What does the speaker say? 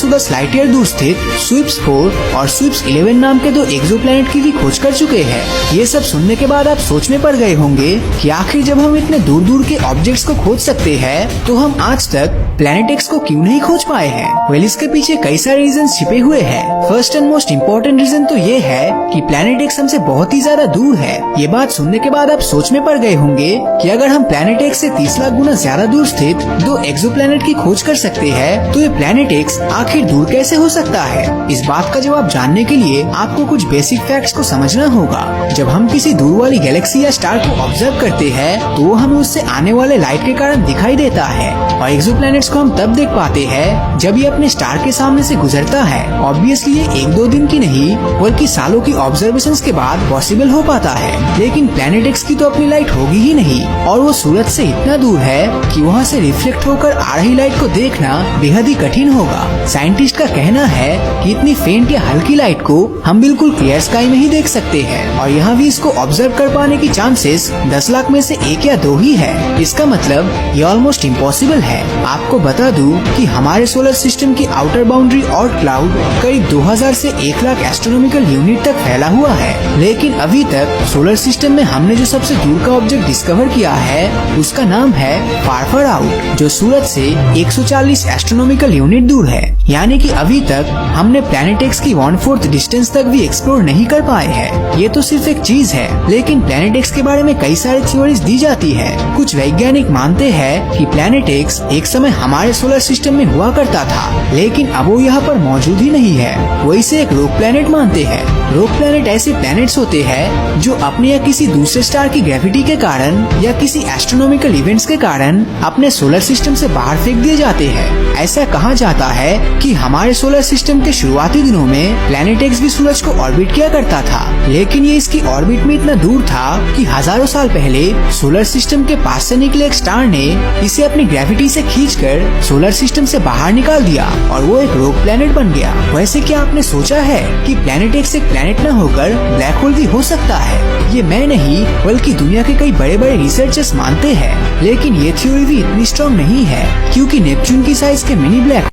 10 light year दूर स्थित sweeps 4 और स्वीप्स 11 नाम के 2 एक्सोप्लैनेट की भी खोज कर चुके हैं। ये सब सुनने के बाद आप सोच में पड़ गए होंगे कि आखिर जब हम इतने दूर दूर के ऑब्जेक्ट्स को खोज सकते हैं तो हम आज तक प्लैनेट एक्स को क्यों नहीं खोज पाए हैं। वेल, इसके पीछे कई सारे रीजन छिपे हुए हैं। First and most important reason तो ये है कि प्लैनेट एक्स हमसे बहुत ही ज्यादा दूर है। ये बात सुनने के बाद आप सोच में पड़ गए होंगे कि अगर हम प्लैनेट एक्स से 30 लाख गुना ज्यादा दूर स्थित 2 एक्सोप्लैनेट की खोज कर सकते हैं तो ये प्लैनेट एक्स आखिर दूर कैसे हो सकता है। इस बात का जवाब जानने के लिए आपको कुछ बेसिक फैक्ट्स को समझना होगा। जब हम किसी दूर वाली गैलेक्सी या स्टार को ऑब्जर्व करते हैं तो वो हमें उससे आने वाले लाइट के कारण दिखाई देता है और एक्सोप्लैनेट्स को हम तब देख पाते हैं जब ये अपने स्टार के सामने से गुजरता है। ऑब्वियसली ये 1-2 दिन की नहीं बल्कि सालों की ऑब्जर्वेशंस के बाद पॉसिबल हो पाता है। लेकिन प्लैनेट एक्स की तो अपनी लाइट होगी ही नहीं और वो सूरज से इतना दूर है कि वहाँ से रिफ्लेक्ट होकर आ रही लाइट को देखना बेहद ही कठिन होगा। साइंटिस्ट का कहना है कि इतनी फेंट या हल्की लाइट को हम बिल्कुल क्लियर स्काई में ही देख सकते हैं और यहाँ भी इसको ऑब्जर्व कर पाने की चांसेस 10 लाख में से 1 या 2 ही है। इसका मतलब ये ऑलमोस्ट इम्पॉसिबल है। आपको बता दूं कि हमारे सोलर सिस्टम की आउटर बाउंड्री और क्लाउड करीब 2000 से 1 लाख एस्ट्रोनॉमिकल यूनिट तक फैला हुआ है। लेकिन अभी तक सोलर सिस्टम में हमने जो सबसे दूर का ऑब्जेक्ट डिस्कवर किया है उसका नाम है फार फार आउट, जो सूरज से 140 एस्ट्रोनॉमिकल यूनिट दूर है। यानी कि अभी तक हमने प्लैनेट एक्स की 1/4 डिस्टेंस तक भी एक्सप्लोर नहीं कर पाए हैं। ये तो सिर्फ एक चीज है, लेकिन प्लैनेट एक्स के बारे में कई सारी थ्योरीज दी जाती है। कुछ वैज्ञानिक मानते हैं कि प्लैनेट एक्स एक समय हमारे सोलर सिस्टम में हुआ करता था, लेकिन अब वो यहाँ पर मौजूद ही नहीं है। वो इसे एक रोग प्लैनेट मानते हैं। रोग प्लैनेट ऐसे प्लैनेट्स होते हैं जो अपने या किसी दूसरे स्टार की ग्रेविटी के कारण या किसी एस्ट्रोनॉमिकल इवेंट्स के कारण अपने सोलर सिस्टम से बाहर फेंक दिए जाते हैं। ऐसा कहा जाता है कि हमारे सोलर सिस्टम के शुरुआती दिनों में प्लैनेट एक्स भी सूरज को ऑर्बिट किया करता था, लेकिन ये इसकी ऑर्बिट में इतना दूर था कि हजारों साल पहले सोलर सिस्टम के पास से निकले एक स्टार ने इसे अपनी ग्रेविटी से खींचकर सोलर सिस्टम से बाहर निकाल दिया और वो एक रोग प्लैनेट बन गया। वैसे क्या आपने सोचा है कि प्लैनेट एक्स एक प्लैनेट न होकर ब्लैक होल भी हो सकता है? ये मैं नहीं बल्कि दुनिया के कई बड़े बड़े रिसर्चर्स मानते हैं, लेकिन ये थ्योरी भी इतनी स्ट्रॉन्ग नहीं है क्योंकि नेपच्यून की साइज के मिनी ब्लैक